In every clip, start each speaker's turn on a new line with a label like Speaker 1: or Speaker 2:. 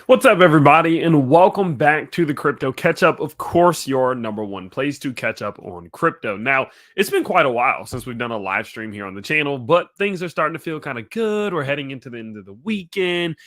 Speaker 1: What's up, everybody, and welcome back to the Crypto Catch Up. Of course, your number one place to catch up on crypto. Now, it's been quite a while since we've done a live stream here on the channel, but things are starting to feel kind of good. We're heading into the end of the weekend.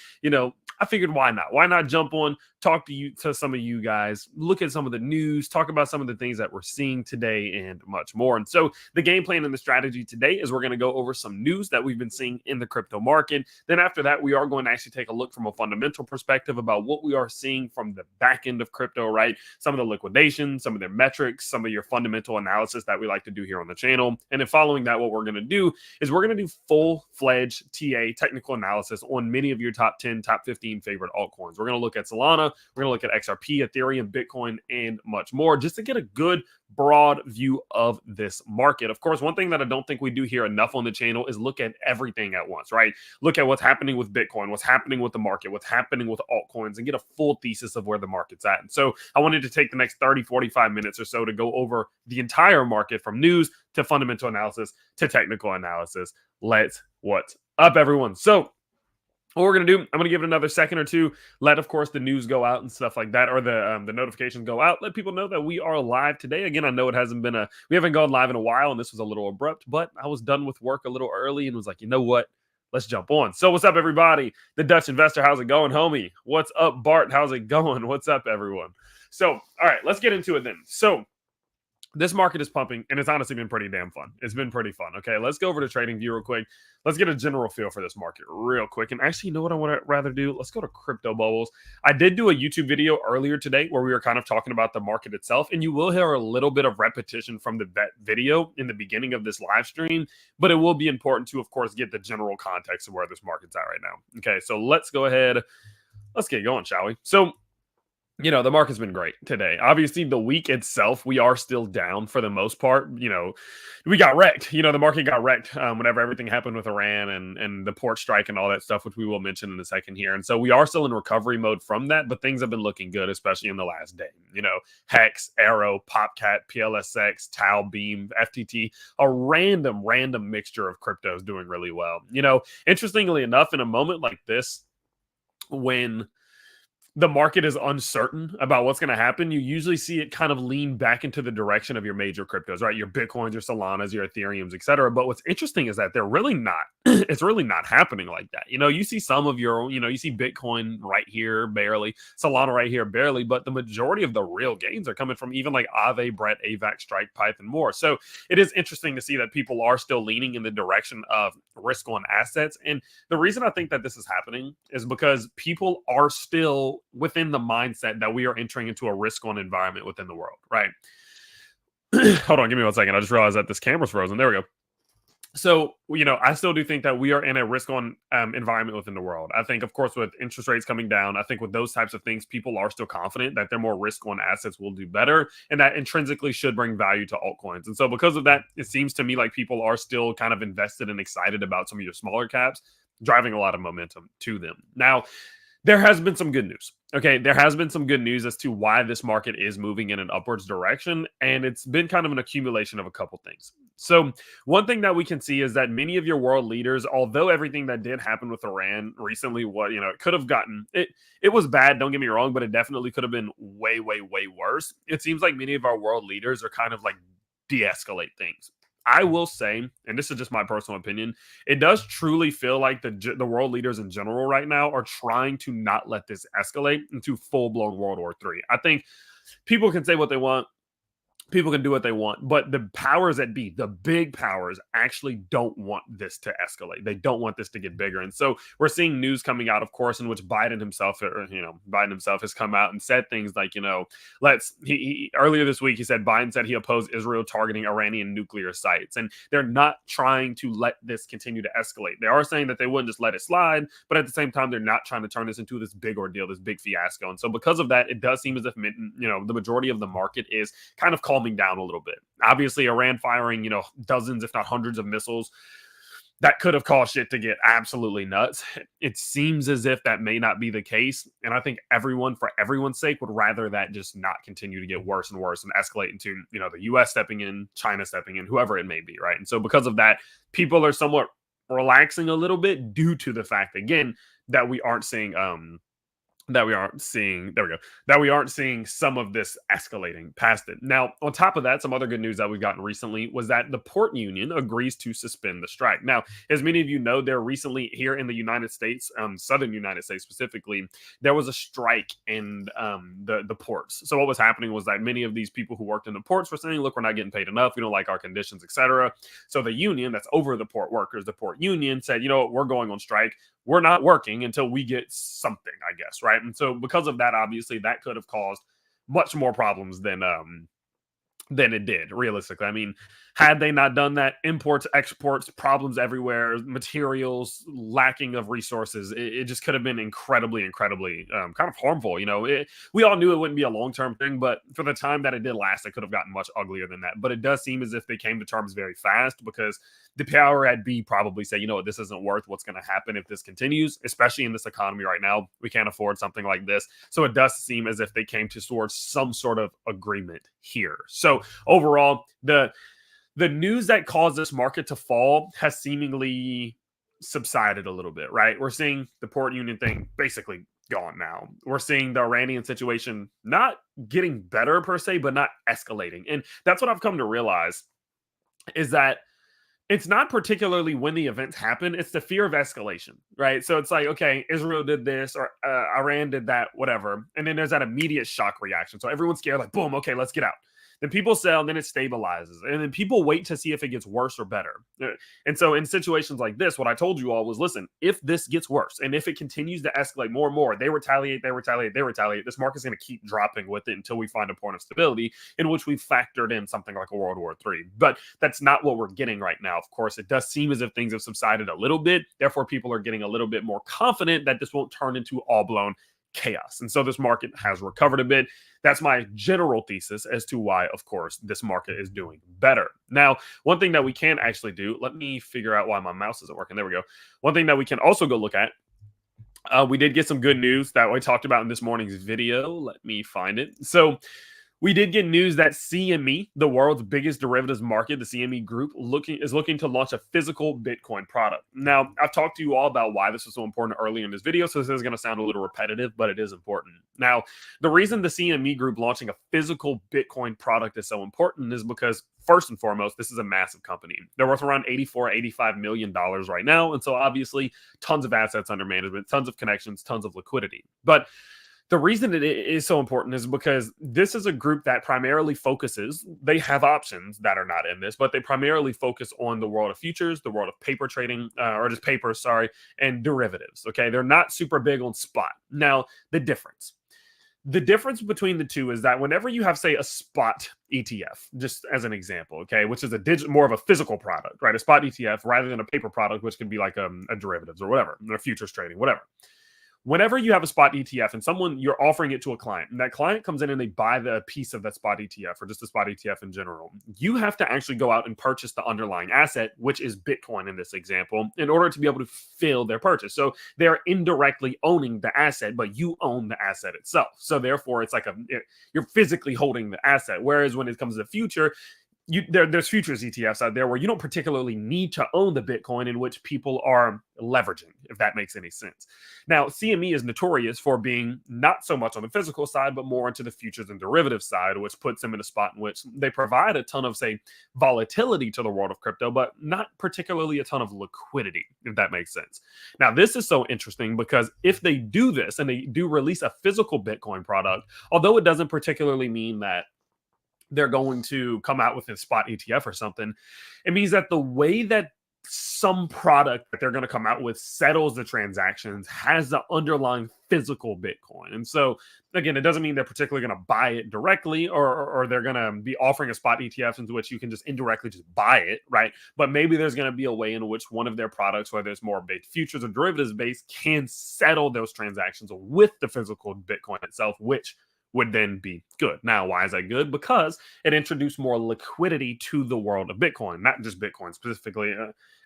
Speaker 1: I figured why not? Why not jump on, talk to some of you guys, look at some of the news, talk about some of the things that we're seeing today, and much more. And so the game plan and the strategy today is we're going to go over some news that we've been seeing in the crypto market. Then after that, we are going to actually take a look from a fundamental perspective about what we are seeing from the back end of crypto, right? Some of the liquidation, some of their metrics, some of your fundamental analysis that we like to do here on the channel. And then following that, what we're going to do is we're going to do full-fledged TA technical analysis on many of your top 10, top 15 favorite altcoins. We're going to look at Solana, we're going to look at XRP, Ethereum, Bitcoin, and much more, just to get a good broad view of this market. Of course, one thing that I don't think we do here enough on the channel is look at everything at once, right? Look at what's happening with Bitcoin, what's happening with the market, what's happening with altcoins, and get a full thesis of where the market's at. And so I wanted to take the next 30, 45 minutes or so to go over the entire market from news to fundamental analysis to technical analysis. What's up, everyone? So what we're going to do, I'm going to give it another second or two. Let, of course, the news go out and stuff like that, or the notifications go out. Let people know that we are live today. Again, I know it hasn't been we haven't gone live in a while, and this was a little abrupt, but I was done with work a little early and was like, you know what? Let's jump on. So what's up, everybody? The Dutch Investor, how's it going, homie? What's up, Bart? How's it going? What's up, everyone? So, all right, let's get into it then. So this market is pumping, and it's honestly been pretty damn fun. It's been pretty fun. Okay, let's go over to TradingView real quick. Let's get a general feel for this market real quick. And actually, you know what I would rather do? Let's go to Crypto Bubbles. I did do a YouTube video earlier today where we were kind of talking about the market itself, and you will hear a little bit of repetition from that video in the beginning of this live stream, but it will be important to, of course, get the general context of where this market's at right now. Okay, so let's go ahead. Let's get going, shall we? So, the market's been great today. Obviously, the week itself, we are still down for the most part. We got wrecked. The market got wrecked whenever everything happened with Iran and the port strike and all that stuff, which we will mention in a second here. And so we are still in recovery mode from that, but things have been looking good, especially in the last day. Hex, Arrow, Popcat, PLSX, Tau, Beam, FTT, a random mixture of cryptos doing really well. Interestingly enough, in a moment like this, when the market is uncertain about what's going to happen, you usually see it kind of lean back into the direction of your major cryptos, right? Your Bitcoins, your Solanas, your Ethereums, etc. But what's interesting is that they're really not, it's really not happening like that. You see some of your, you see Bitcoin right here, barely, Solana right here, barely, but the majority of the real gains are coming from even like Aave, Brett, AVAX, Strike, Python, more. So it is interesting to see that people are still leaning in the direction of risk on assets. And the reason I think that this is happening is because people are still within the mindset that we are entering into a risk-on environment within the world, right? Hold on, give me 1 second. I just realized that this camera's frozen. There we go. So, I still do think that we are in a risk-on environment within the world. I think, of course, with interest rates coming down, I think with those types of things, people are still confident that their more risk-on assets will do better, and that intrinsically should bring value to altcoins. And so because of that, it seems to me like people are still kind of invested and excited about some of your smaller caps, driving a lot of momentum to them. Now, there has been some good news. Okay, there has been some good news as to why this market is moving in an upwards direction, and it's been kind of an accumulation of a couple things. So one thing that we can see is that many of your world leaders, although everything that did happen with Iran recently, it could have gotten it. It was bad, don't get me wrong, but it definitely could have been way, way, way worse. It seems like many of our world leaders are kind of like de-escalate things. I will say, and this is just my personal opinion, it does truly feel like the world leaders in general right now are trying to not let this escalate into full-blown World War III. I think people can say what they want. People can do what they want, but the powers that be, the big powers, actually don't want this to escalate. They don't want this to get bigger. And so we're seeing news coming out, of course, in which Biden himself has come out and said things like, earlier this week, he said Biden said he opposed Israel targeting Iranian nuclear sites. And they're not trying to let this continue to escalate. They are saying that they wouldn't just let it slide, but at the same time, they're not trying to turn this into this big ordeal, this big fiasco. And so because of that, it does seem as if, the majority of the market is kind of calming down a little bit. Obviously, Iran firing, dozens, if not hundreds of missiles, that could have caused shit to get absolutely nuts. It seems as if that may not be the case. And I think everyone, for everyone's sake, would rather that just not continue to get worse and worse and escalate into, the US stepping in, China stepping in, whoever it may be, right? And so because of that, people are somewhat relaxing a little bit due to the fact, again, that we aren't seeing that we aren't seeing there we go that we aren't seeing some of this escalating past it. Now, on top of that, some other good news that we've gotten recently was that the port union agrees to suspend the strike. Now, as many of you know, there recently here in the United States, southern United States specifically, there was a strike in the ports. So what was happening was that many of these people who worked in the ports were saying, look, we're not getting paid enough, we don't like our conditions, etc. So the union that's over the port workers, the port union, said, you know what, we're going on strike, we're not working until we get something, I guess, right? And so because of that, obviously, that could have caused much more problems than it did, realistically. I mean, had they not done that, imports, exports, problems everywhere, materials, lacking of resources, it just could have been incredibly kind of harmful. You know, we all knew it wouldn't be a long-term thing, but for the time that it did last, it could have gotten much uglier than that. But it does seem as if they came to terms very fast, because the power at B probably say, you know what, this isn't worth what's going to happen if this continues, especially in this economy right now. We can't afford something like this. So it does seem as if they came towards some sort of agreement here. So overall, the news that caused this market to fall has seemingly subsided a little bit, right? We're seeing the port union thing basically gone now. We're seeing the Iranian situation not getting better per se, but not escalating. And that's what I've come to realize, is that it's not particularly when the events happen, it's the fear of escalation, right? So it's like, okay, Israel did this, or Iran did that, whatever. And then there's that immediate shock reaction. So everyone's scared, like, boom, okay, let's get out. Then people sell, and then it stabilizes. And then people wait to see if it gets worse or better. And so in situations like this, what I told you all was, listen, if this gets worse, and if it continues to escalate more and more, they retaliate, this market's going to keep dropping with it until we find a point of stability in which we've factored in something like a World War III. But that's not what we're getting right now. Of course, it does seem as if things have subsided a little bit. Therefore, people are getting a little bit more confident that this won't turn into all-blown chaos. And so this market has recovered a bit. That's my general thesis as to why, of course, this market is doing better. Now, one thing that we can actually do, let me figure out why my mouse isn't working. There we go. One thing that we can also go look at, we did get some good news that we talked about in this morning's video. Let me find it. So we did get news that CME, the world's biggest derivatives market, the CME group, is looking to launch a physical Bitcoin product. Now, I've talked to you all about why this was so important early in this video, so this is going to sound a little repetitive, but it is important. Now, the reason the CME group launching a physical Bitcoin product is so important is because, first and foremost, this is a massive company. They're worth around $85 million right now, and so obviously tons of assets under management, tons of connections, tons of liquidity. But the reason it is so important is because this is a group that primarily focuses, they have options that are not in this, but they primarily focus on the world of futures, the world of paper trading, or just paper, and derivatives, okay? They're not super big on spot. Now, the difference between the two is that whenever you have, say, a spot ETF, just as an example, okay, which is more of a physical product, right? A spot ETF rather than a paper product, which can be like a derivatives or whatever, or futures trading, whatever. Whenever you have a spot ETF and you're offering it to a client, and that client comes in and they buy the piece of that spot ETF or just a spot ETF in general, you have to actually go out and purchase the underlying asset, which is Bitcoin in this example, in order to be able to fill their purchase. So they're indirectly owning the asset, but you own the asset itself. So therefore, it's like you're physically holding the asset. Whereas when it comes to the future, there's futures ETFs out there where you don't particularly need to own the Bitcoin, in which people are leveraging, if that makes any sense. Now, CME is notorious for being not so much on the physical side, but more into the futures and derivative side, which puts them in a spot in which they provide a ton of, say, volatility to the world of crypto, but not particularly a ton of liquidity, if that makes sense. Now, this is so interesting because if they do this and they do release a physical Bitcoin product, although it doesn't particularly mean that they're going to come out with a spot ETF or something, it means that the way that some product that they're going to come out with settles the transactions has the underlying physical Bitcoin. And so, again, it doesn't mean they're particularly going to buy it directly, or they're going to be offering a spot ETF into which you can just indirectly just buy it, right? But maybe there's going to be a way in which one of their products, whether it's more futures or derivatives based, can settle those transactions with the physical Bitcoin itself, which would then be good. Now, why is that good? Because it introduced more liquidity to the world of Bitcoin, not just Bitcoin specifically.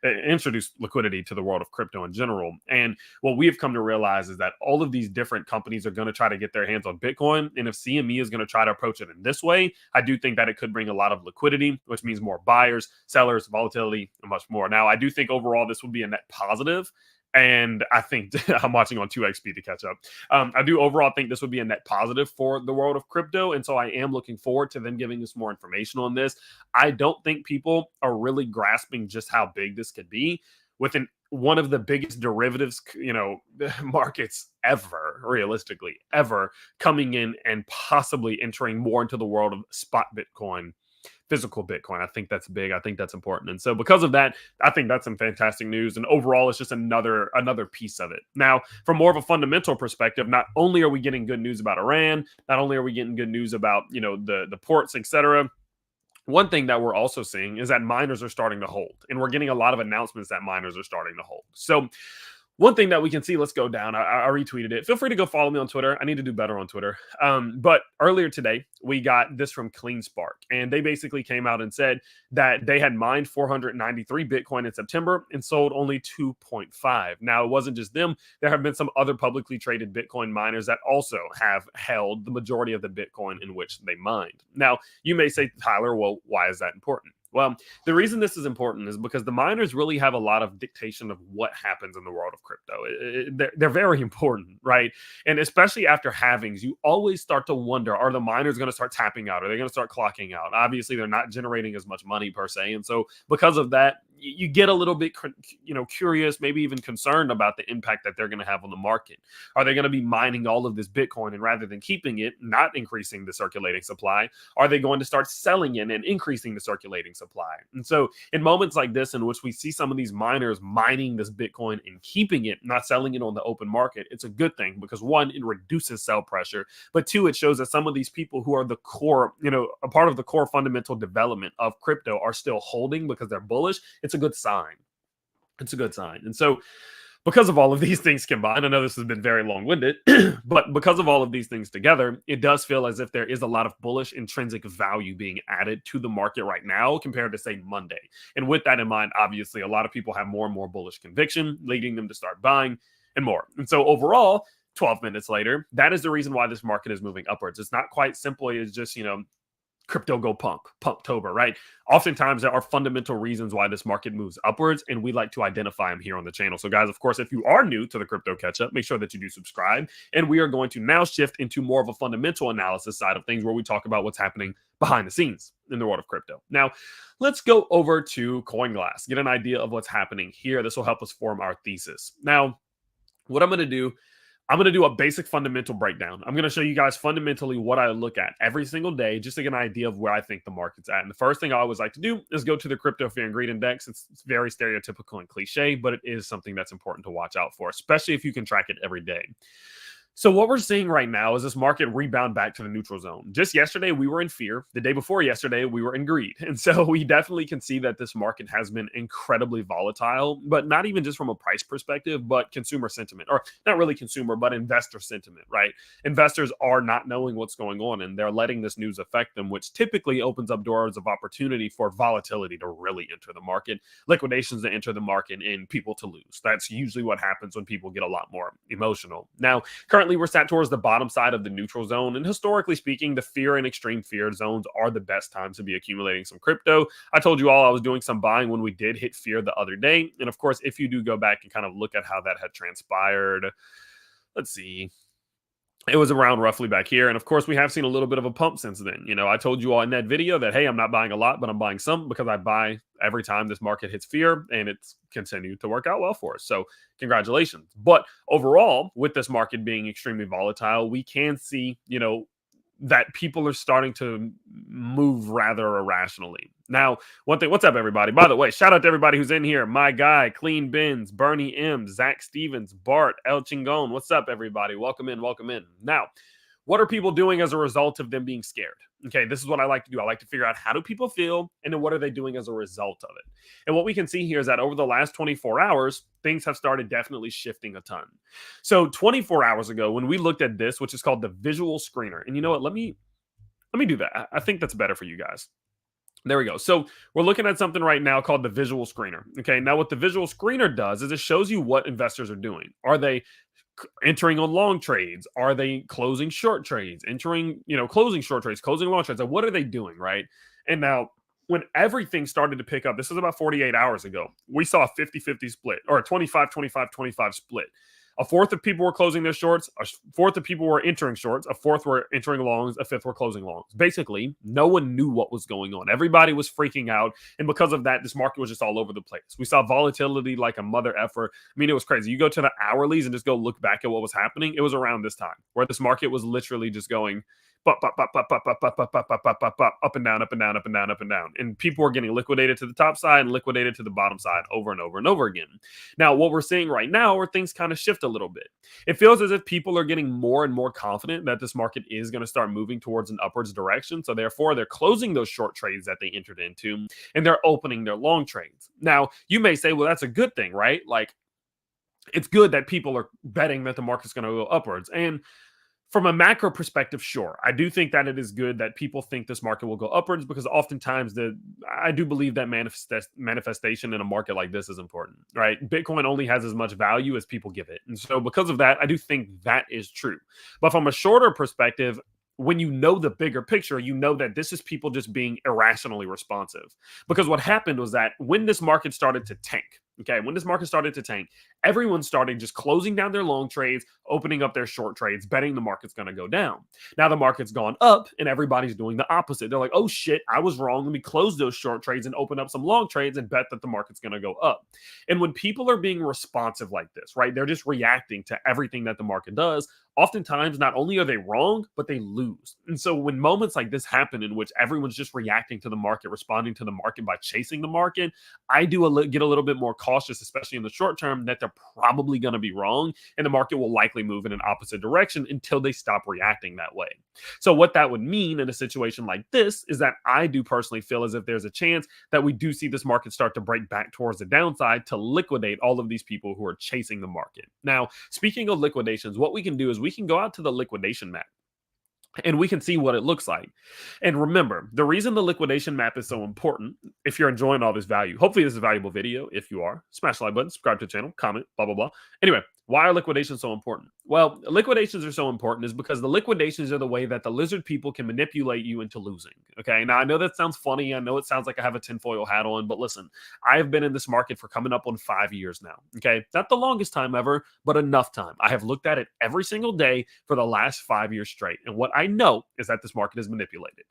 Speaker 1: It introduced liquidity to the world of crypto in general. And what we have come to realize is that all of these different companies are going to try to get their hands on Bitcoin. And if CME is going to try to approach it in this way, I do think that it could bring a lot of liquidity, which means more buyers, sellers, volatility, and much more. Now, I do think overall this would be a net positive. And I think I'm watching on 2x speed to catch up. I do overall think this would be a net positive for the world of crypto. And so I am looking forward to them giving us more information on this. I don't think people are really grasping just how big this could be within one of the biggest derivatives, markets ever, realistically, ever coming in and possibly entering more into the world of spot Bitcoin, physical Bitcoin. I think that's big. I think that's important. And so because of that, I think that's some fantastic news. And overall, it's just another piece of it. Now, from more of a fundamental perspective, not only are we getting good news about Iran, not only are we getting good news about, the ports, etc. One thing that we're also seeing is that miners are starting to hold, and we're getting a lot of announcements that miners are starting to hold. So one thing that we can see, let's go down. I retweeted it. Feel free to go follow me on Twitter. I need to do better on Twitter. But earlier today, we got this from Cleanspark, and they basically came out and said that they had mined 493 Bitcoin in September and sold only 2.5. Now, it wasn't just them. There have been some other publicly traded Bitcoin miners that also have held the majority of the Bitcoin in which they mined. Now, you may say, Tyler, well, why is that important? Well, the reason this is important is because the miners really have a lot of dictation of what happens in the world of crypto. They're very important, right? And especially after halvings, you always start to wonder, are the miners going to start tapping out? Are they going to start clocking out? Obviously, they're not generating as much money per se. And so because of that, you get a little bit, curious, maybe even concerned about the impact that they're going to have on the market. Are they going to be mining all of this Bitcoin and rather than keeping it, not increasing the circulating supply, are they going to start selling it and increasing the circulating supply? And so in moments like this, in which we see some of these miners mining this Bitcoin and keeping it, not selling it on the open market, it's a good thing because one, it reduces sell pressure, but two, it shows that some of these people who are the core, a part of the core fundamental development of crypto are still holding because they're bullish. It's a good sign. It's a good sign. And so because of all of these things combined, I know this has been very long-winded, but because of all of these things together, it does feel as if there is a lot of bullish intrinsic value being added to the market right now compared to, say, Monday. And with that in mind, obviously, a lot of people have more and more bullish conviction, leading them to start buying and more. And so overall, 12 minutes later, that is the reason why this market is moving upwards. It's not quite simply as just, crypto go punktober, right? Oftentimes there are fundamental reasons why this market moves upwards, and we like to identify them here on the channel. So guys, of course, if you are new to the crypto catch up, make sure that you do subscribe. And we are going to now shift into more of a fundamental analysis side of things where we talk about what's happening behind the scenes in the world of crypto. Now, let's go over to CoinGlass, get an idea of what's happening here. This will help us form our thesis. Now, what I'm going to do a basic fundamental breakdown. I'm going to show you guys fundamentally what I look at every single day just to get an idea of where I think the market's at. And the first thing I always like to do is go to the Crypto Fear and Greed Index. It's very stereotypical and cliche, but it is something that's important to watch out for, especially if you can track it every day. So what we're seeing right now is this market rebound back to the neutral zone. Just yesterday, we were in fear. The day before yesterday, we were in greed. And so we definitely can see that this market has been incredibly volatile, but not even just from a price perspective, but consumer sentiment, or not really consumer, but investor sentiment, right? Investors are not knowing what's going on, and they're letting this news affect them, which typically opens up doors of opportunity for volatility to really enter the market, liquidations to enter the market, and people to lose. That's usually what happens when people get a lot more emotional. Now, currently, we're sat towards the bottom side of the neutral zone. And historically speaking, the fear and extreme fear zones are the best times to be accumulating some crypto. I told you all I was doing some buying when we did hit fear the other day. And of course, if you do go back and kind of look at how that had transpired, let's see. It was around roughly back here. And of course, we have seen a little bit of a pump since then. I told you all in that video that, hey, I'm not buying a lot, but I'm buying some because I buy every time this market hits fear, and it's continued to work out well for us. So congratulations. But overall, with this market being extremely volatile, we can see, that people are starting to move rather irrationally. Now, one thing, what's up, everybody? By the way, shout out to everybody who's in here. My guy, Clean Bins, Bernie M, Zach Stevens, Bart, El Chingon. What's up, everybody? Welcome in, welcome in. Now, what are people doing as a result of them being scared? Okay, this is what I like to do. I like to figure out how do people feel, and then what are they doing as a result of it? And what we can see here is that over the last 24 hours, things have started definitely shifting a ton. So 24 hours ago, when we looked at this, which is called the visual screener, and you know what? Let me do that. I think that's better for you guys. There we go. So we're looking at something right now called the visual screener. Okay, now what the visual screener does is it shows you what investors are doing. Are they entering on long trades? Are they closing short trades? Closing short trades, closing long trades? Like, what are they doing, right? And now when everything started to pick up, this was about 48 hours ago, we saw a 50-50 split or a 25-25-25 split. A fourth of people were closing their shorts, a fourth of people were entering shorts, a fourth were entering longs, a fifth were closing longs. Basically, no one knew what was going on. Everybody was freaking out. And because of that, this market was just all over the place. We saw volatility like a mother effer. I mean, it was crazy. You go to the hourlies and just go look back at what was happening. It was around this time where this market was literally just going up and down, up and down, up and down, up and down. And people were getting liquidated to the top side and liquidated to the bottom side over and over and over again. Now, what we're seeing right now are things kind of shift a little bit. It feels as if people are getting more and more confident that this market is going to start moving towards an upwards direction. So therefore, they're closing those short trades that they entered into and they're opening their long trades. Now, you may say, well, that's a good thing, right? Like, it's good that people are betting that the market's going to go upwards. And from a macro perspective, sure, I do think that it is good that people think this market will go upwards because oftentimes I do believe that manifestation in a market like this is important, right? Bitcoin only has as much value as people give it. And so because of that, I do think that is true. But from a shorter perspective, when you know the bigger picture, you know that this is people just being irrationally responsive. Because what happened was that when this market started to tank, everyone started just closing down their long trades, opening up their short trades, betting the market's going to go down. Now the market's gone up and everybody's doing the opposite. They're like, oh shit, I was wrong. Let me close those short trades and open up some long trades and bet that the market's going to go up. And when people are being responsive like this, right, they're just reacting to everything that the market does. Oftentimes, not only are they wrong, but they lose. And so when moments like this happen in which everyone's just reacting to the market, responding to the market by chasing the market, I do get a little bit more cautious, especially in the short term, that they're probably going to be wrong and the market will likely move in an opposite direction until they stop reacting that way. So what that would mean in a situation like this is that I do personally feel as if there's a chance that we do see this market start to break back towards the downside to liquidate all of these people who are chasing the market. Now, speaking of liquidations, what we can do is we can go out to the liquidation map and we can see what it looks like. And remember, the reason the liquidation map is so important, if you're enjoying all this value, hopefully this is a valuable video. If you are, smash the like button, subscribe to the channel, comment, blah, blah, blah. Anyway, why are liquidations so important? Well, liquidations are so important is because the liquidations are the way that the lizard people can manipulate you into losing. Okay, now I know that sounds funny. I know it sounds like I have a tinfoil hat on, but listen, I've been in this market for coming up on 5 years now. Okay, not the longest time ever, but enough time. I have looked at it every single day for the last 5 years straight. And what I know is that this market is manipulated.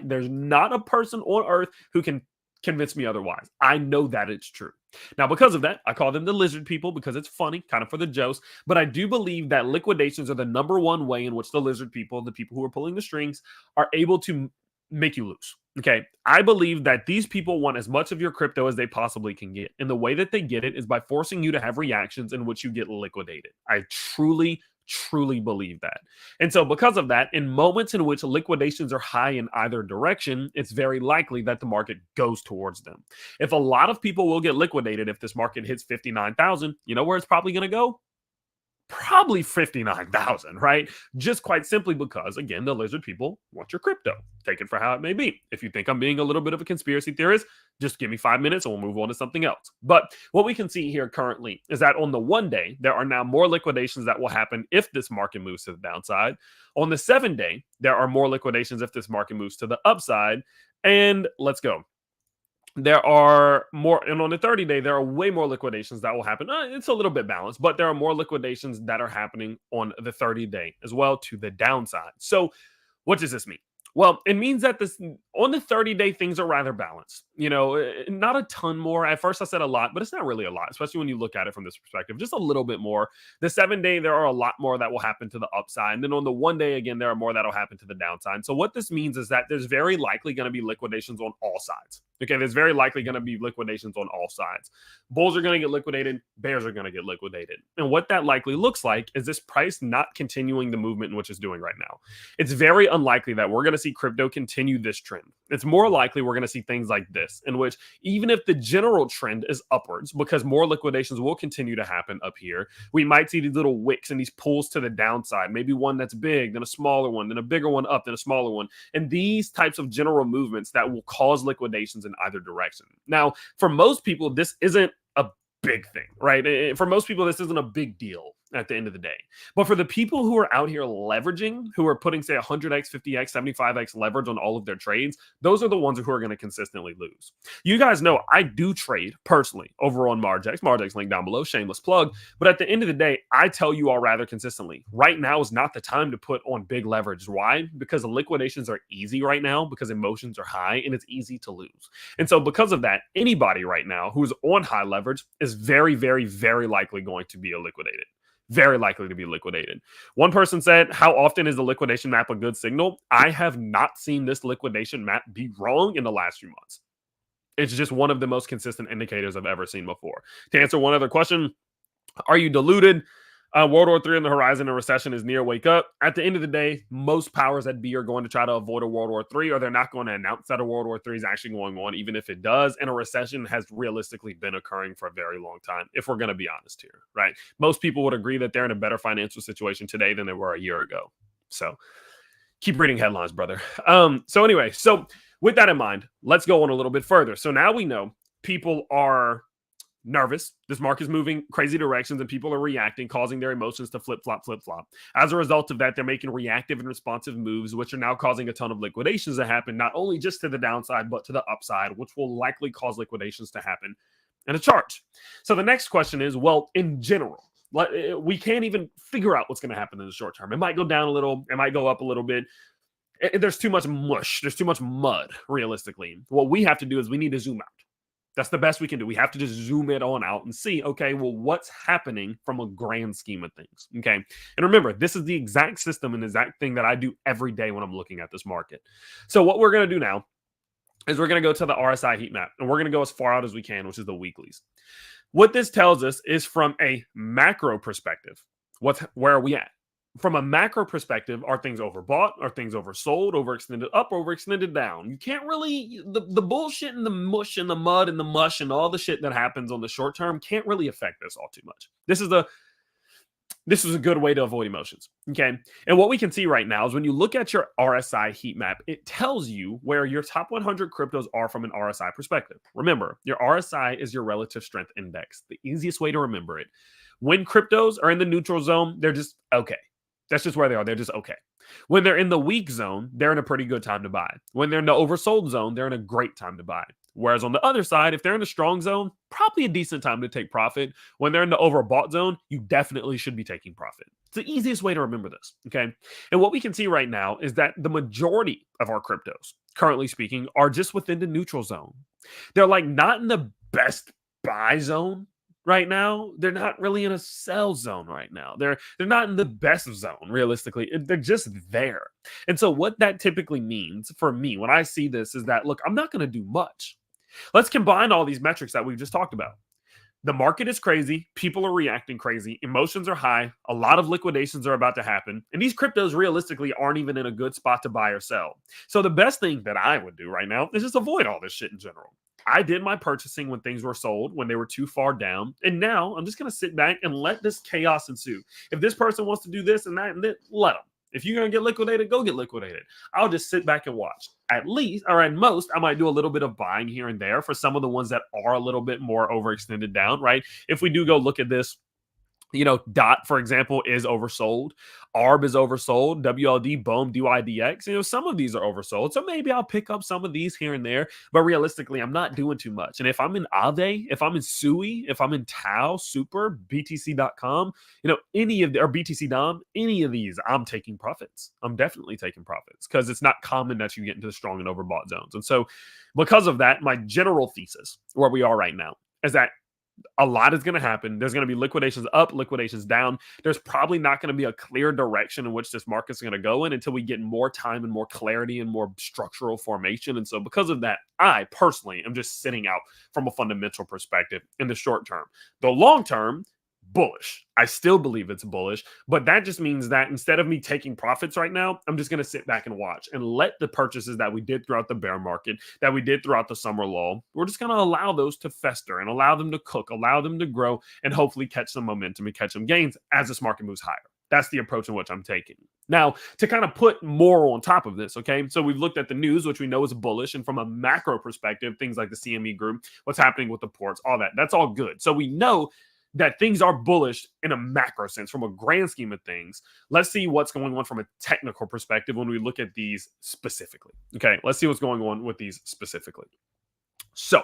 Speaker 1: There's not a person on earth who can convince me otherwise. I know that it's true. Now, because of that, I call them the lizard people because it's funny, kind of for the jokes. But I do believe that liquidations are the number one way in which the lizard people, the people who are pulling the strings, are able to make you lose. Okay, I believe that these people want as much of your crypto as they possibly can get. And the way that they get it is by forcing you to have reactions in which you get liquidated. I truly believe that. And so because of that, in moments in which liquidations are high in either direction, it's very likely that the market goes towards them. If a lot of people will get liquidated if this market hits 59,000, you know where it's probably going to go? Probably 59,000, right? Just quite simply because, again, the lizard people want your crypto. Take it for how it may be. If you think I'm being a little bit of a conspiracy theorist, just give me 5 minutes and we'll move on to something else. But what we can see here currently is that on the 1 day, there are now more liquidations that will happen if this market moves to the downside. On the 7 day, there are more liquidations if this market moves to the upside. And let's go. There are more, and on the 30 day, there are way more liquidations that will happen. It's a little bit balanced, but there are more liquidations that are happening on the 30 day as well to the downside. So what does this mean? Well, it means that on the 30 day, things are rather balanced. You know, not a ton more. At first I said a lot, but it's not really a lot, especially when you look at it from this perspective, just a little bit more. The 7 day, there are a lot more that will happen to the upside. And then on the 1 day, again, there are more that will happen to the downside. So what this means is that there's very likely going to be liquidations on all sides. Okay, there's very likely going to be liquidations on all sides. Bulls are going to get liquidated. Bears are going to get liquidated. And what that likely looks like is this price not continuing the movement in which it's doing right now. It's very unlikely that we're going to see crypto continue this trend. It's more likely we're going to see things like this, in which even if the general trend is upwards, because more liquidations will continue to happen up here, we might see these little wicks and these pulls to the downside. Maybe one that's big, then a smaller one, then a bigger one up, then a smaller one. And these types of general movements that will cause liquidations in either direction. Now, for most people, this isn't a big thing, right? For most people, this isn't a big deal. at the end of the day. But for the people who are out here leveraging, who are putting, say, 100x, 50x, 75x leverage on all of their trades, those are the ones who are going to consistently lose. You guys know I do trade personally over on Margex. Margex link down below, shameless plug. But at the end of the day, I tell you all rather consistently, right now is not the time to put on big leverage. Why? Because the liquidations are easy right now, because emotions are high and it's easy to lose. And so because of that, anybody right now who's on high leverage is very, very, very likely going to be liquidated. Very likely to be liquidated. One person said, how often is the liquidation map a good signal? I have not seen this liquidation map be wrong in the last few months. It's just one of the most consistent indicators I've ever seen before. To answer one other question, are you deluded? World War III on the horizon and recession is near. Wake up. At the end of the day, most powers that be are going to try to avoid a World War III, or they're not going to announce that a World War III is actually going on, even if it does. And a recession has realistically been occurring for a very long time, if we're going to be honest here, right? Most people would agree that they're in a better financial situation today than they were a year ago. So keep reading headlines, brother. So anyway, so with that in mind, let's go on a little bit further. So now we know people are nervous. This market is moving crazy directions and people are reacting, causing their emotions to flip-flop. As a result of that, they're making reactive and responsive moves, which are now causing a ton of liquidations to happen, not only just to the downside, but to the upside, which will likely cause liquidations to happen in a chart. So the next question is, well, in general, we can't even figure out what's going to happen in the short term. It might go down a little. It might go up a little bit. There's too much mush. There's too much mud, realistically. What we have to do is we need to zoom out. That's the best we can do. We have to just zoom it on out and see, okay, well, what's happening from a grand scheme of things, okay? And remember, this is the exact system and exact thing that I do every day when I'm looking at this market. So what we're going to do now is we're going to go to the RSI Heat Map, and we're going to go as far out as we can, which is the weeklies. What this tells us is from a macro perspective, where are we at? From a macro perspective, are things overbought? Are things oversold, overextended up, overextended down? You can't really, the bullshit and the mush and the mud and the mush and all the shit that happens on the short term can't really affect this all too much. This is a good way to avoid emotions, okay? And what we can see right now is when you look at your RSI heat map, it tells you where your top 100 cryptos are from an RSI perspective. Remember, your RSI is your relative strength index. The easiest way to remember it. When cryptos are in the neutral zone, they're just okay. That's just where they are. They're just okay. When they're in the weak zone, they're in a pretty good time to buy. When they're in the oversold zone, they're in a great time to buy. Whereas on the other side, if they're in the strong zone, probably a decent time to take profit. When they're in the overbought zone, you definitely should be taking profit. It's the easiest way to remember this, okay? And what we can see right now is that the majority of our cryptos, currently speaking, are just within the neutral zone. They're like not in the best buy zone right now. They're not really in a sell zone right now. They're not in the best zone, realistically. They're just there. And so what that typically means for me when I see this is that, look, I'm not going to do much. Let's combine all these metrics that we've just talked about. The market is crazy. People are reacting crazy. Emotions are high. A lot of liquidations are about to happen. And these cryptos realistically aren't even in a good spot to buy or sell. So the best thing that I would do right now is just avoid all this shit in general. I did my purchasing when things were sold, when they were too far down. And now I'm just going to sit back and let this chaos ensue. If this person wants to do this and that, and that, let them. If you're going to get liquidated, go get liquidated. I'll just sit back and watch. At least, or at most, I might do a little bit of buying here and there for some of the ones that are a little bit more overextended down, right? If we do go look at this, you know, DOT, for example, is oversold. ARB is oversold. WLD, BOEM, DYDX. You know, some of these are oversold. So maybe I'll pick up some of these here and there. But realistically, I'm not doing too much. And if I'm in Aave, if I'm in SUI, if I'm in Tau, Super, BTC.com, you know, any of the, or BTC Dom, any of these, I'm taking profits. I'm definitely taking profits because it's not common that you get into the strong and overbought zones. And so because of that, my general thesis where we are right now is that a lot is going to happen. There's going to be liquidations up, liquidations down. There's probably not going to be a clear direction in which this market's going to go in until we get more time and more clarity and more structural formation. And so because of that, I personally am just sitting out from a fundamental perspective in the short term. The long term, bullish. I still believe it's bullish, but that just means that instead of me taking profits right now, I'm just going to sit back and watch and let the purchases that we did throughout the bear market, that we did throughout the summer lull, we're just going to allow those to fester and allow them to cook, allow them to grow, and hopefully catch some momentum and catch some gains as this market moves higher. That's the approach in which I'm taking. Now, to kind of put more on top of this, okay? So we've looked at the news, which we know is bullish, and from a macro perspective, things like the CME group, what's happening with the ports, all that, that's all good. So we know that things are bullish in a macro sense from a grand scheme of things. Let's see what's going on from a technical perspective when we look at these specifically. Okay, let's see what's going on with these specifically. So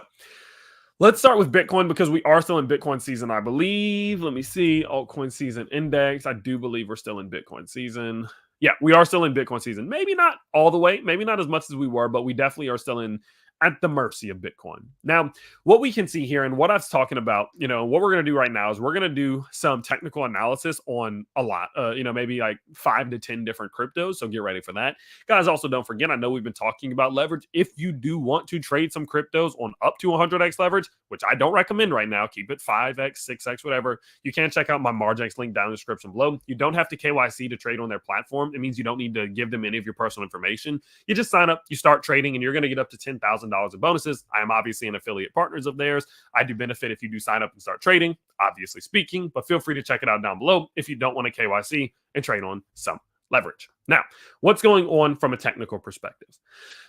Speaker 1: let's start with Bitcoin because we are still in Bitcoin season, I believe. Let me see. Altcoin season index. I do believe we're still in Bitcoin season. Yeah, we are still in Bitcoin season. Maybe not all the way, maybe not as much as we were, but we definitely are still in at the mercy of Bitcoin. Now, what we can see here and what I was talking about, what we're going to do right now is we're going to do some technical analysis on a lot, maybe like 5 to 10 different cryptos. So get ready for that. Guys, also don't forget, I know we've been talking about leverage. If you do want to trade some cryptos on up to 100x leverage, which I don't recommend right now, keep it 5x, 6x, whatever. You can check out my Margex link down in the description below. You don't have to KYC to trade on their platform. It means you don't need to give them any of your personal information. You just sign up, you start trading, and you're going to get up to $10,000 in bonuses. I am obviously an affiliate partners of theirs. I do benefit if you do sign up and start trading, obviously speaking, but feel free to check it out down below if you don't want to KYC and trade on some leverage. Now, what's going on from a technical perspective?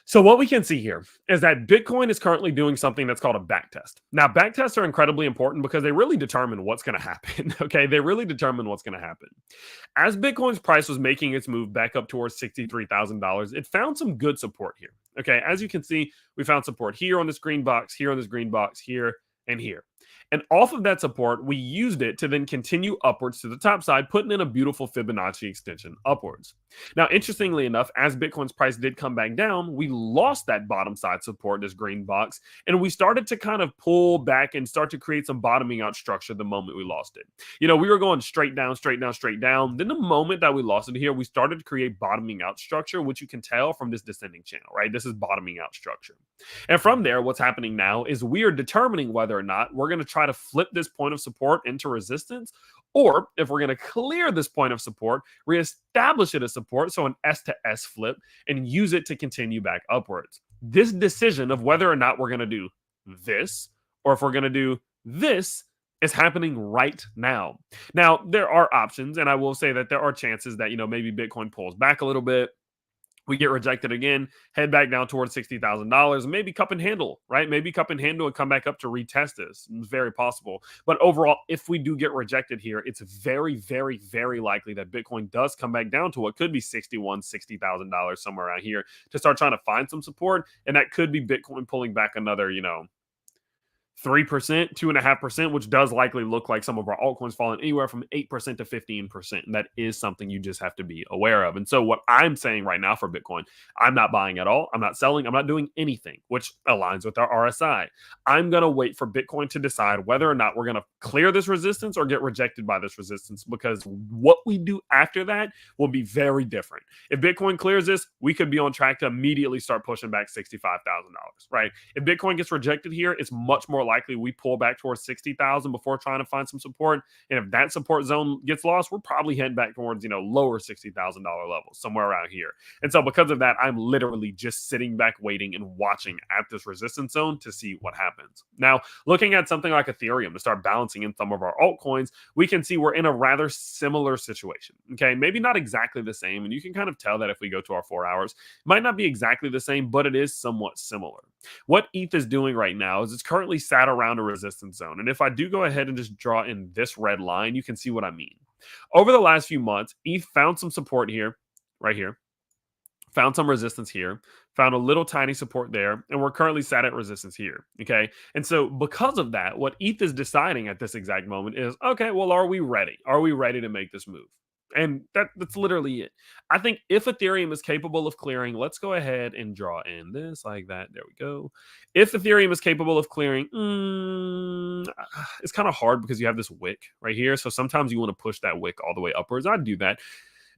Speaker 1: So what we can see here is that Bitcoin is currently doing something that's called a backtest. Now, backtests are incredibly important because they really determine what's going to happen. Okay, they really determine what's going to happen. As Bitcoin's price was making its move back up towards $63,000, it found some good support here. Okay, as you can see, we found support here on this green box, here on this green box, here, and here. And off of that support, we used it to then continue upwards to the top side, putting in a beautiful Fibonacci extension upwards. Now, interestingly enough, as Bitcoin's price did come back down, we lost that bottom side support, this green box, and we started to kind of pull back and start to create some bottoming out structure the moment we lost it. We were going straight down, straight down, straight down. Then the moment that we lost it here, we started to create bottoming out structure, which you can tell from this descending channel, right? This is bottoming out structure. And from there, what's happening now is we are determining whether or not we're going to try to flip this point of support into resistance, or if we're going to clear this point of support, reestablish it as support, so an S to S flip, and use it to continue back upwards. This decision of whether or not we're going to do this, or if we're going to do this, is happening right now. Now, there are options, and I will say that there are chances that, maybe Bitcoin pulls back a little bit. We get rejected again, head back down towards $60,000, maybe cup and handle, right? Maybe cup and handle and come back up to retest this. It's very possible. But overall, if we do get rejected here, it's very, very, very likely that Bitcoin does come back down to what could be $60,000 somewhere around here to start trying to find some support. And that could be Bitcoin pulling back another, 3%, 2.5%, which does likely look like some of our altcoins falling anywhere from 8% to 15%. And that is something you just have to be aware of. And so what I'm saying right now for Bitcoin, I'm not buying at all. I'm not selling. I'm not doing anything, which aligns with our RSI. I'm going to wait for Bitcoin to decide whether or not we're going to clear this resistance or get rejected by this resistance, because what we do after that will be very different. If Bitcoin clears this, we could be on track to immediately start pushing back $65,000, right? If Bitcoin gets rejected here, it's much more likely we pull back towards 60,000 before trying to find some support. And if that support zone gets lost, we're probably heading back towards, lower $60,000 levels, somewhere around here. And so because of that, I'm literally just sitting back waiting and watching at this resistance zone to see what happens. Now, looking at something like Ethereum to start balancing in some of our altcoins, we can see we're in a rather similar situation. Okay, maybe not exactly the same. And you can kind of tell that if we go to our 4 hours, it might not be exactly the same, but it is somewhat similar. What ETH is doing right now is it's currently sat around a resistance zone. And if I do go ahead and just draw in this red line, you can see what I mean. Over the last few months, ETH found some support here, right here, found some resistance here, found a little tiny support there, and we're currently sat at resistance here, okay? And so because of that, what ETH is deciding at this exact moment is, okay, well, are we ready? Are we ready to make this move? And that's literally it. I think if Ethereum is capable of clearing, let's go ahead and draw in this like that. There we go. If Ethereum is capable of clearing, it's kind of hard because you have this wick right here. So sometimes you want to push that wick all the way upwards. I'd do that.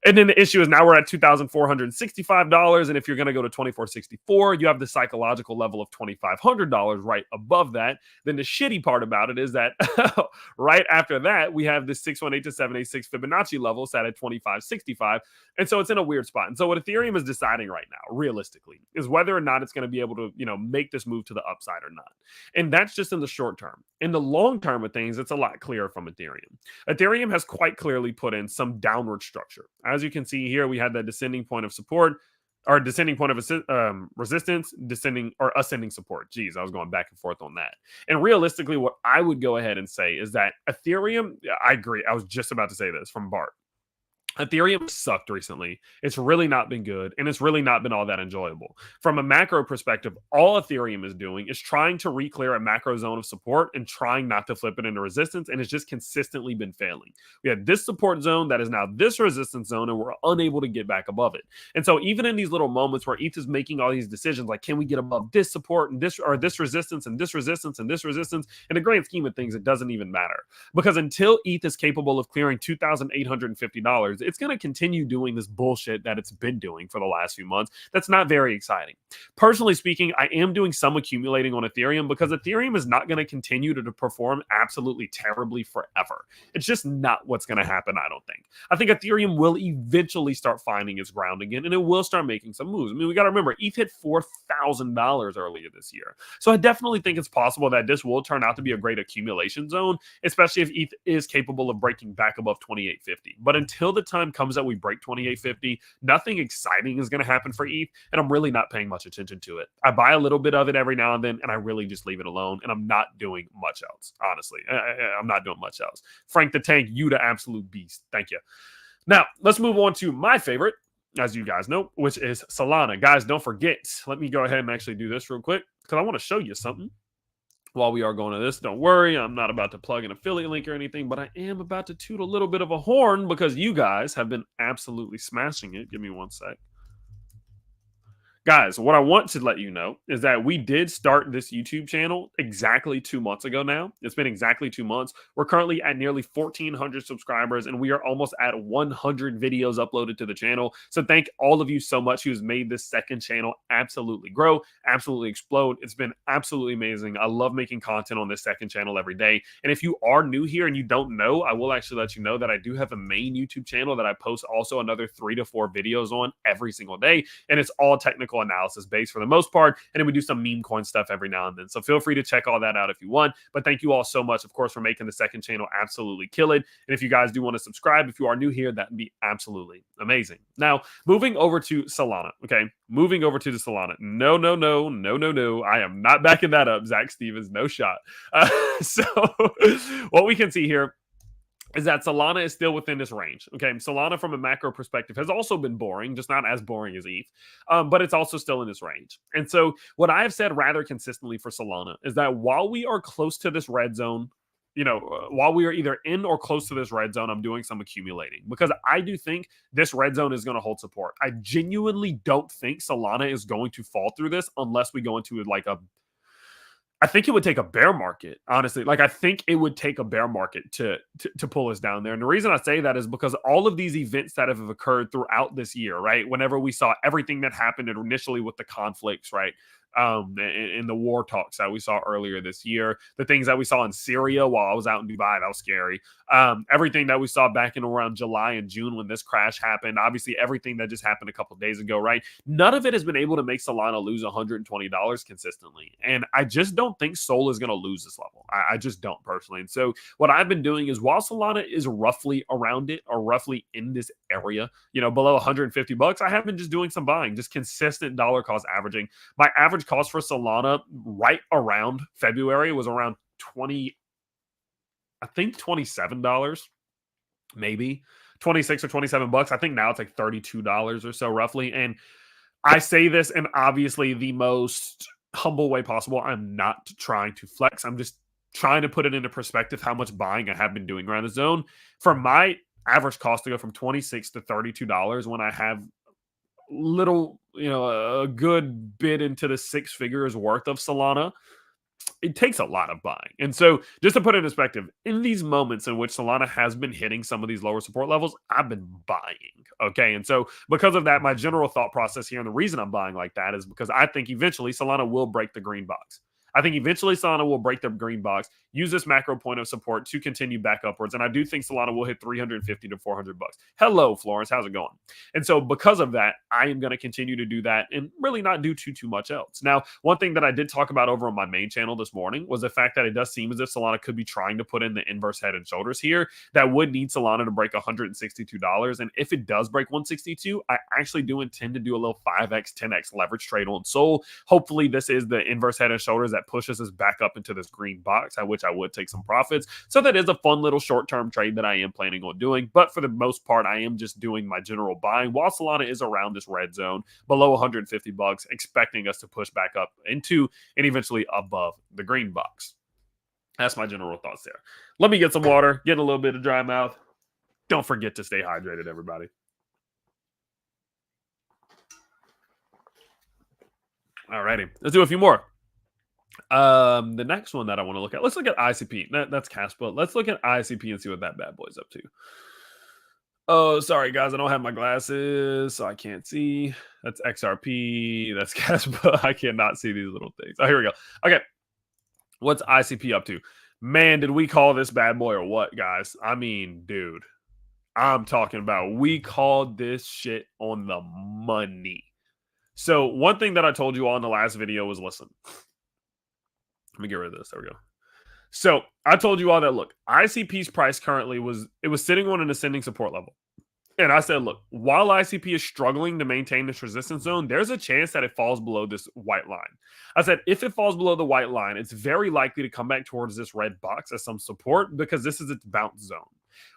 Speaker 1: And then the issue is now we're at $2,465. And if you're going to go to $2,464, you have the psychological level of $2,500 right above that. Then the shitty part about it is that right after that, we have this 618 to 786 Fibonacci level set at $2,565. And so it's in a weird spot. And so what Ethereum is deciding right now, realistically, is whether or not it's going to be able to, make this move to the upside or not. And that's just in the short term. In the long term of things, it's a lot clearer from Ethereum. Ethereum has quite clearly put in some downward structure. As you can see here, we had that descending point of support, or descending point of resistance, descending or ascending support. Geez, I was going back and forth on that. And realistically, what I would go ahead and say is that Ethereum, I agree. I was just about to say this from Bart. Ethereum sucked recently. It's really not been good, and it's really not been all that enjoyable. From a macro perspective, all Ethereum is doing is trying to re-clear a macro zone of support and trying not to flip it into resistance, and it's just consistently been failing. We had this support zone that is now this resistance zone, and we're unable to get back above it. And so even in these little moments where ETH is making all these decisions, like can we get above this support and this or this resistance and this resistance and this resistance, in the grand scheme of things, it doesn't even matter. Because until ETH is capable of clearing $2,850, it's going to continue doing this bullshit that it's been doing for the last few months. That's not very exciting. Personally speaking, I am doing some accumulating on Ethereum because Ethereum is not going to continue to perform absolutely terribly forever. It's just not what's going to happen, I don't think. I think Ethereum will eventually start finding its ground again, and it will start making some moves. I mean, we got to remember, ETH hit $4,000 earlier this year. So I definitely think it's possible that this will turn out to be a great accumulation zone, especially if ETH is capable of breaking back above 2850. But until the time comes that we break 2850, nothing exciting is going to happen for ETH, and I'm really not paying much attention to it. I buy a little bit of it every now and then, and I really just leave it alone, and I'm not doing much else, honestly. I'm not doing much else. Frank the Tank, you the absolute beast. Thank you. Now, let's move on to my favorite, as you guys know, which is Solana. Guys, don't forget, let me go ahead and actually do this real quick, because I want to show you something. While we are going to this, don't worry, I'm not about to plug an affiliate link or anything, but I am about to toot a little bit of a horn because you guys have been absolutely smashing it. Give me one sec. Guys, what I want to let you know is that we did start this YouTube channel exactly 2 months ago now. It's been exactly 2 months. We're currently at nearly 1,400 subscribers, and we are almost at 100 videos uploaded to the channel. So thank all of you so much who's made this second channel absolutely grow, absolutely explode. It's been absolutely amazing. I love making content on this second channel every day. And if you are new here and you don't know, I will actually let you know that I do have a main YouTube channel that I post also another 3 to 4 videos on every single day. And it's all technical analysis based for the most part, and then we do some meme coin stuff every now and then. So feel free to check all that out if you want. But thank you all so much, of course, for making the second channel absolutely kill it. And if you guys do want to subscribe, if you are new here, that would be absolutely amazing. Now, moving over to Solana. Okay, moving over to the Solana. No. I am not backing that up, Zach Stevens. No shot. So what we can see here is that Solana is still within this range. Okay, Solana from a macro perspective has also been boring, just not as boring as ETH, but it's also still in this range. And so what I have said rather consistently for Solana is that while we are close to this red zone, while we are either in or close to this red zone, I'm doing some accumulating because I do think this red zone is going to hold support. I genuinely don't think Solana is going to fall through this unless we go into I think it would take a bear market, honestly. Like, I think it would take a bear market to pull us down there. And the reason I say that is because all of these events that have occurred throughout this year, right? Whenever we saw everything that happened initially with the conflicts, right? In the war talks that we saw earlier this year, the things that we saw in Syria while I was out in Dubai, that was scary. Everything that we saw back in around July and June when this crash happened, obviously everything that just happened a couple of days ago, right? None of it has been able to make Solana lose $120 consistently. And I just don't think Sol is going to lose this level. I just don't personally. And so what I've been doing is while Solana is roughly around it or roughly in this area, below $150, I have been just doing some buying, just consistent dollar cost averaging. My average cost for Solana right around February was around $27, maybe 26 or $27. I think now it's like $32 or so roughly. And I say this in obviously the most humble way possible. I'm not trying to flex. I'm just trying to put it into perspective how much buying I have been doing around the zone. For my average cost to go from $26 to $32 when I have a good bit into the 6 figures worth of Solana, it takes a lot of buying. And so just to put it in perspective, in these moments in which Solana has been hitting some of these lower support levels, I've been buying. Okay. And so because of that, my general thought process here, and the reason I'm buying like that is because I think eventually Solana will break the green box. I think eventually Solana will break the green box. use this macro point of support to continue back upwards. And I do think Solana will hit 350 to 400 bucks. Hello, Florence. How's it going? And so because of that, I am going to continue to do that and really not do too much else. Now, one thing that I did talk about over on my main channel this morning was the fact that it does seem as if Solana could be trying to put in the inverse head and shoulders here. That would need Solana to break $162. And if it does break 162, I actually do intend to do a little 5x, 10x leverage trade on Sol. Hopefully, this is the inverse head and shoulders that pushes us back up into this green box, at which I would take some profits. So that is a fun little short-term trade that I am planning on doing. But for the most part, I am just doing my general buying while Solana is around this red zone below 150 bucks, expecting us to push back up into and eventually above the green box. That's my general thoughts there. Let me get some water, getting a little bit of dry mouth. Don't forget to stay hydrated, everybody. Alrighty, let's do a few more. The next one that I want to look at, let's look at ICP. That's KASPA. Let's look at ICP and see what that bad boy's up to. Oh, sorry, guys. I don't have my glasses, so I can't see. That's XRP. That's KASPA. I cannot see these little things. Oh, here we go. Okay. What's ICP up to? Man, did we call this bad boy or what, guys? I mean, dude, I'm talking about we called this shit on the money. So one thing that I told you all in the last video was, listen, let me get rid of this. There we go. So I told you all that, look, ICP's price currently was sitting on an ascending support level. And I said, look, while ICP is struggling to maintain this resistance zone, there's a chance that it falls below this white line. I said, if it falls below the white line, it's very likely to come back towards this red box as some support because this is its bounce zone.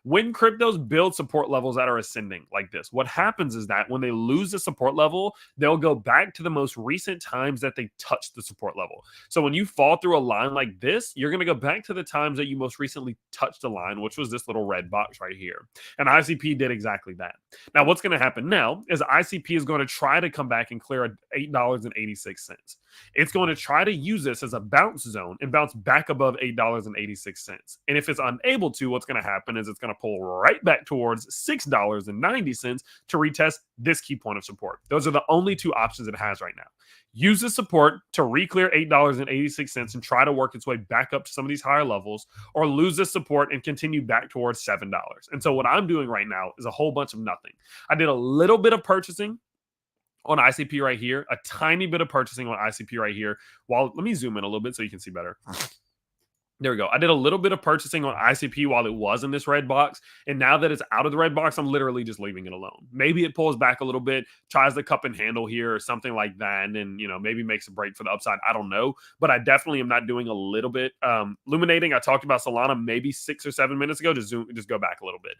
Speaker 1: When cryptos build support levels that are ascending like this, what happens is that when they lose the support level, they'll go back to the most recent times that they touched the support level. So when you fall through a line like this, you're going to go back to the times that you most recently touched the line, which was this little red box right here. And ICP did exactly that. Now, what's going to happen now is ICP is going to try to come back and clear $8.86. It's going to try to use this as a bounce zone and bounce back above $8.86. And if it's unable to, what's going to happen is it's going to pull right back towards $6.90 to retest this key point of support. Those are the only two options it has right now. Use the support to re-clear $8.86 and try to work its way back up to some of these higher levels, or lose this support and continue back towards $7. And so what I'm doing right now is a whole bunch of nothing. I did a little bit of purchasing on ICP right here, a tiny bit of purchasing on ICP right here. Let me zoom in a little bit so you can see better. There we go. I did a little bit of purchasing on ICP while it was in this red box. And now that it's out of the red box, I'm literally just leaving it alone. Maybe it pulls back a little bit, tries the cup and handle here or something like that. And then, maybe makes a break for the upside. I don't know. But I definitely am not doing a little bit. Illuminating, I talked about Solana maybe 6 or 7 minutes ago. Just go back a little bit.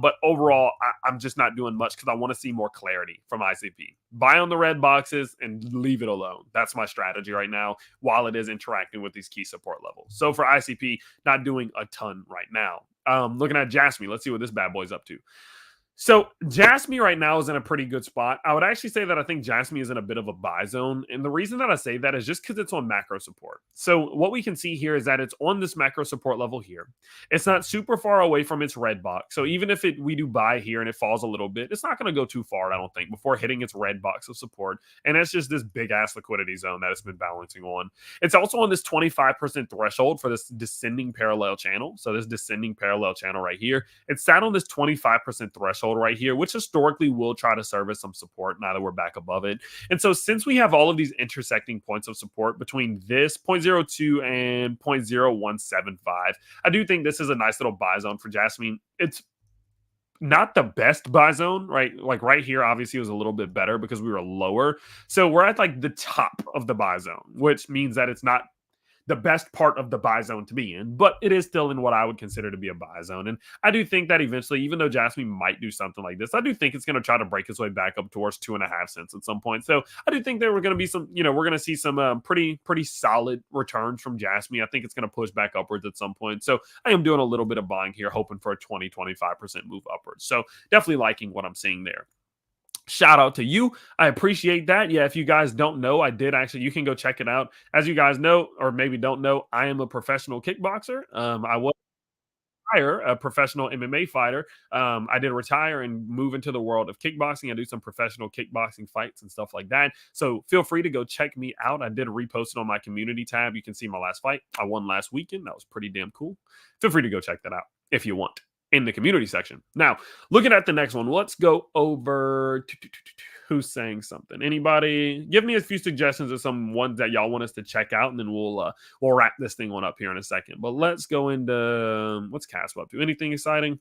Speaker 1: But overall, I'm just not doing much because I want to see more clarity from ICP. Buy on the red boxes and leave it alone. That's my strategy right now while it is interacting with these key support levels. So for ICP, not doing a ton right now. Looking at JASMY, let's see what this bad boy's up to. So JASMY right now is in a pretty good spot. I would actually say that I think JASMY is in a bit of a buy zone. And the reason that I say that is just because it's on macro support. So what we can see here is that it's on this macro support level here. It's not super far away from its red box. So even if we do buy here and it falls a little bit, it's not going to go too far, I don't think, before hitting its red box of support. And it's just this big ass liquidity zone that it's been balancing on. It's also on this 25% threshold for this descending parallel channel. So this descending parallel channel right here, it's sat on this 25% threshold right here, which historically will try to serve as some support now that we're back above it. And so since we have all of these intersecting points of support between this 0.02 and 0.0175, I do think this is a nice little buy zone for JASMY. It's not the best buy zone, right? Like right here, obviously, was a little bit better because we were lower. So we're at like the top of the buy zone, which means that it's not the best part of the buy zone to be in, but it is still in what I would consider to be a buy zone. And I do think that eventually, even though JASMY might do something like this, I do think it's going to try to break its way back up towards 2.5 cents at some point. So I do think that we're going to be we're going to see some pretty solid returns from JASMY. I think it's going to push back upwards at some point. So I am doing a little bit of buying here, hoping for a 20-25% move upwards. So definitely liking what I'm seeing there. Shout out to you. I appreciate that. Yeah, if you guys don't know, I did actually, you can go check it out. As you guys know, or maybe don't know, I am a professional kickboxer. retire, a professional MMA fighter. I did retire and move into the world of kickboxing. I do some professional kickboxing fights and stuff like that. So feel free to go check me out. I did repost it on my community tab. You can see my last fight. I won last weekend. That was pretty damn cool. Feel free to go check that out if you want in the community section. Now, looking at the next one, let's go over who's saying something. Anybody give me a few suggestions of some ones that y'all want us to check out, and then we'll wrap this thing on up here in a second. But let's go into what's Casper up to. Anything exciting?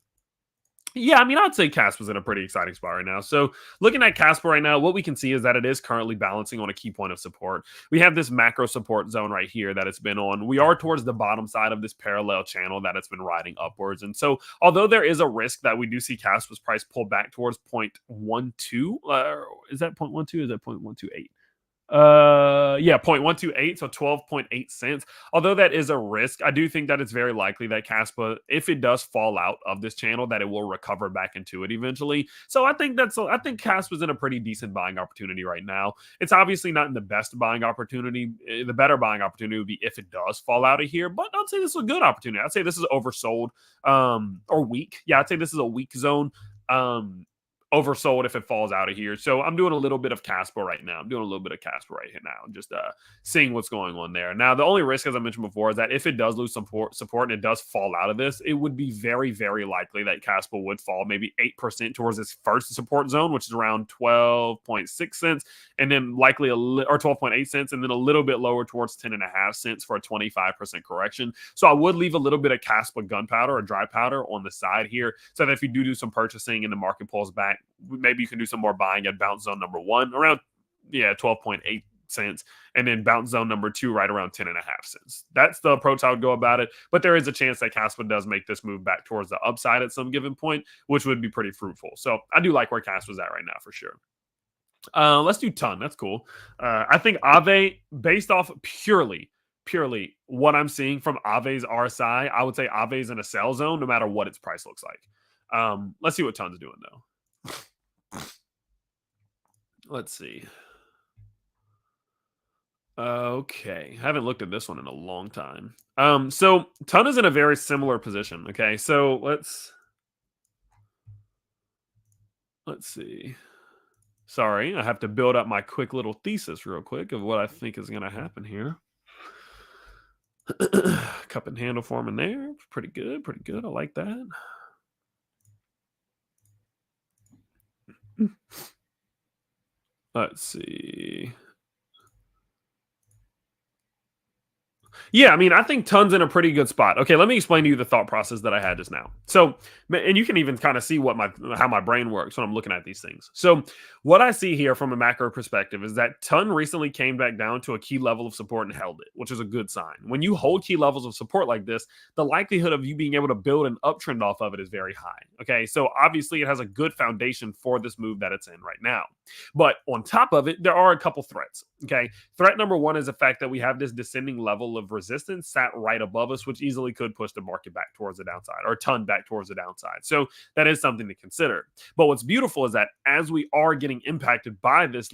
Speaker 1: Yeah, I mean, I'd say Casper's in a pretty exciting spot right now. So looking at Casper right now, what we can see is that it is currently balancing on a key point of support. We have this macro support zone right here that it's been on. We are towards the bottom side of this parallel channel that it's been riding upwards. And so although there is a risk that we do see Casper's price pull back towards 0.12, is that 0.12? Is that 0.128? Yeah, 0.128, so 12.8 cents. Although that is a risk, I do think that it's very likely that Caspa, if it does fall out of this channel, that it will recover back into it eventually. So I think Caspa's in a pretty decent buying opportunity right now. It's obviously not in the best buying opportunity. The better buying opportunity would be if it does fall out of here, but I'd say this is a good opportunity. I'd say this is oversold, or weak. Yeah, I'd say this is a weak zone. Oversold if it falls out of here. So I'm doing a little bit of Casper right now. I'm doing a little bit of Casper right here now. Just seeing what's going on there. Now, the only risk, as I mentioned before, is that if it does lose some support and it does fall out of this, it would be very, very likely that Casper would fall maybe 8% towards its first support zone, which is around 12.6 cents, and then likely or 12.8 cents, and then a little bit lower towards 10.5 cents for a 25% correction. So I would leave a little bit of Casper gunpowder or dry powder on the side here, so that if you do some purchasing and the market pulls back, maybe you can do some more buying at bounce zone number 1 around 12.8 cents, and then bounce zone number 2 right around 10.5 cents. That's the approach I would go about it. But there is a chance that Casper does make this move back towards the upside at some given point, which would be pretty fruitful. So I do like where Casper's at right now for sure. Let's do ton. That's cool. I think Aave, based off purely what I'm seeing from Aave's RSI, I would say Aave's in a sell zone no matter what its price looks like. Let's see what Ton's doing though. Let's see. Okay, I haven't looked at this one in a long time. So Ton is in a very similar position. Okay, so let's see. Sorry, I have to build up my quick little thesis real quick of what I think is going to happen here. Cup and handle forming there. Pretty good, pretty good. I like that. Let's see. Yeah, I mean, I think Ton's in a pretty good spot. Okay, let me explain to you the thought process that I had just now. So, and you can even kind of see how my brain works when I'm looking at these things. So, what I see here from a macro perspective is that Ton recently came back down to a key level of support and held it, which is a good sign. When you hold key levels of support like this, the likelihood of you being able to build an uptrend off of it is very high. Okay, so obviously it has a good foundation for this move that it's in right now. But on top of it, there are a couple threats. Okay, threat number 1 is the fact that we have this descending level of resistance sat right above us, which easily could push the market back towards the downside or Ton back towards the downside. So that is something to consider. But what's beautiful is that as we are getting impacted by this,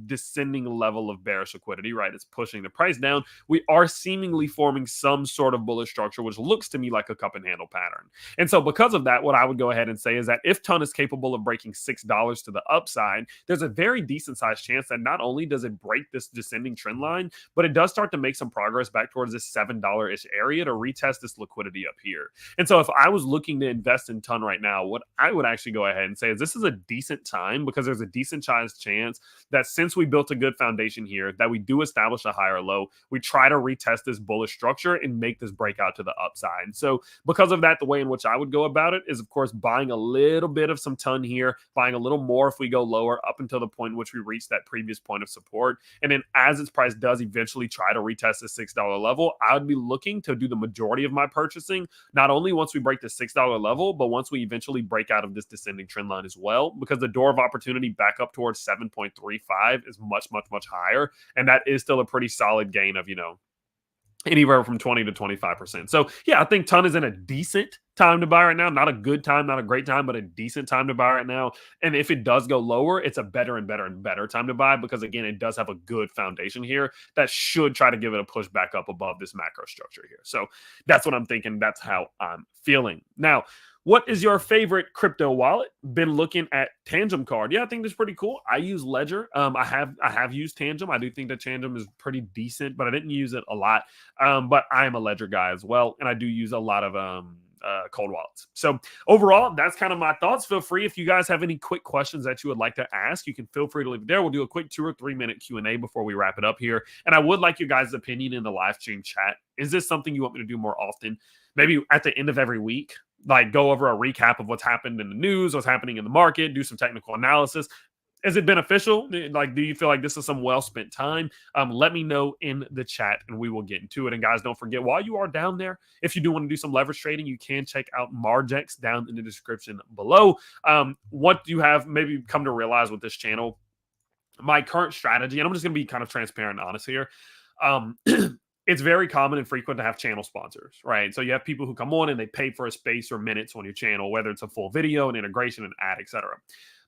Speaker 1: descending level of bearish liquidity, right? It's pushing the price down. We are seemingly forming some sort of bullish structure, which looks to me like a cup and handle pattern. And so because of that, what I would go ahead and say is that if Ton is capable of breaking $6 to the upside, there's a very decent sized chance that not only does it break this descending trend line, but it does start to make some progress back towards this $7-ish area to retest this liquidity up here. And so if I was looking to invest in Ton right now, what I would actually go ahead and say is this is a decent time, because there's a decent sized chance that since we built a good foundation here, that we do establish a higher low, we try to retest this bullish structure and make this breakout to the upside. So because of that, the way in which I would go about it is, of course, buying a little bit of some Ton here, buying a little more if we go lower up until the point in which we reach that previous point of support. And then as its price does eventually try to retest the $6 level, I would be looking to do the majority of my purchasing, not only once we break the $6 level, but once we eventually break out of this descending trend line as well, because the door of opportunity back up towards 7.35 is much, much, much higher. And that is still a pretty solid gain of, anywhere from 20 to 25%. So yeah, I think ton is in a decent time to buy right now. Not a good time, not a great time, but a decent time to buy right now. And if it does go lower, it's a better and better and better time to buy because again, it does have a good foundation here that should try to give it a push back up above this macro structure here. So that's what I'm thinking. That's how I'm feeling. Now, what is your favorite crypto wallet? Been looking at Tangem Card. Yeah, I think that's pretty cool. I use Ledger. I have used Tangem. I do think that Tangem is pretty decent, but I didn't use it a lot. But I am a Ledger guy as well, and I do use a lot of cold wallets. So overall, that's kind of my thoughts. Feel free if you guys have any quick questions that you would like to ask, you can feel free to leave it there. We'll do a quick 2 or 3 minute Q&A before we wrap it up here. And I would like your guys' opinion in the live stream chat. Is this something you want me to do more often? Maybe at the end of every week, like go over a recap of what's happened in the news, what's happening in the market, do some technical analysis. Is it beneficial? Like, do you feel like this is some well-spent time? Let me know in the chat and we will get into it. And guys, don't forget, while you are down there, if you do want to do some leverage trading, you can check out Margex down in the description below. What do you have maybe come to realize with this channel? My current strategy, and I'm just going to be kind of transparent and honest here. It's very common and frequent to have channel sponsors, right? So you have people who come on and they pay for a space or minutes on your channel, whether it's a full video, an integration, an ad, etc.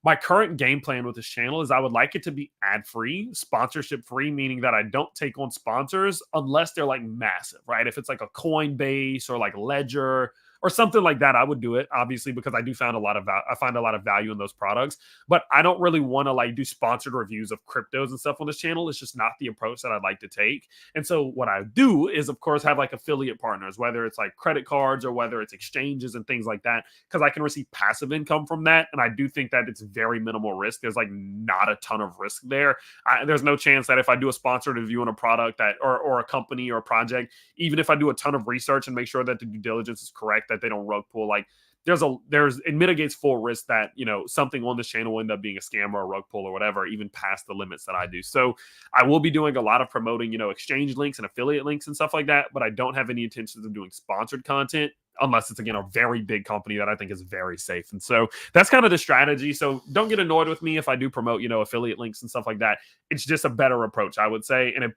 Speaker 1: My current game plan with this channel is I would like it to be ad-free, sponsorship-free, meaning that I don't take on sponsors unless they're like massive, right? If it's like a Coinbase or like Ledger or something like that, I would do it, obviously, because I find a lot of value in those products. But I don't really want to like do sponsored reviews of cryptos and stuff on this channel. It's just not the approach that I'd like to take. And so what I do is, of course, have like affiliate partners, whether it's like credit cards or whether it's exchanges and things like that, because I can receive passive income from that. And I do think that it's very minimal risk. There's like not a ton of risk there. There's no chance that if I do a sponsored review on a product that or a company or a project, even if I do a ton of research and make sure that the due diligence is correct, that they don't rug pull, like it mitigates full risk that, you know, something on this channel will end up being a scam or a rug pull or whatever, even past the limits that I do. So I will be doing a lot of promoting, you know, exchange links and affiliate links and stuff like that, but I don't have any intentions of doing sponsored content unless it's, again, a very big company that I think is very safe. And so that's kind of the strategy. So don't get annoyed with me if I do promote, you know, affiliate links and stuff like that. It's just a better approach, I would say. And it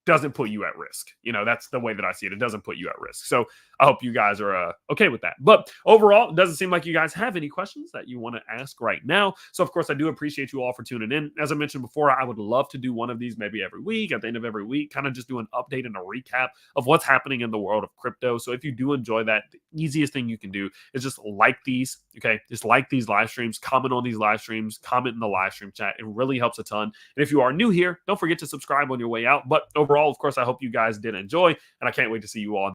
Speaker 1: doesn't put you at risk. You know, that's the way that I see it. It doesn't put you at risk. So I hope you guys are okay with that. But overall, it doesn't seem like you guys have any questions that you want to ask right now. So of course, I do appreciate you all for tuning in. As I mentioned before, I would love to do one of these maybe every week, at the end of every week, kind of just do an update and a recap of what's happening in the world of crypto. So if you do enjoy that, the easiest thing you can do is just like these, okay? Just like these live streams, comment on these live streams, comment in the live stream chat. It really helps a ton. And if you are new here, don't forget to subscribe on your way out. But overall, of course, I hope you guys did enjoy, and I can't wait to see you all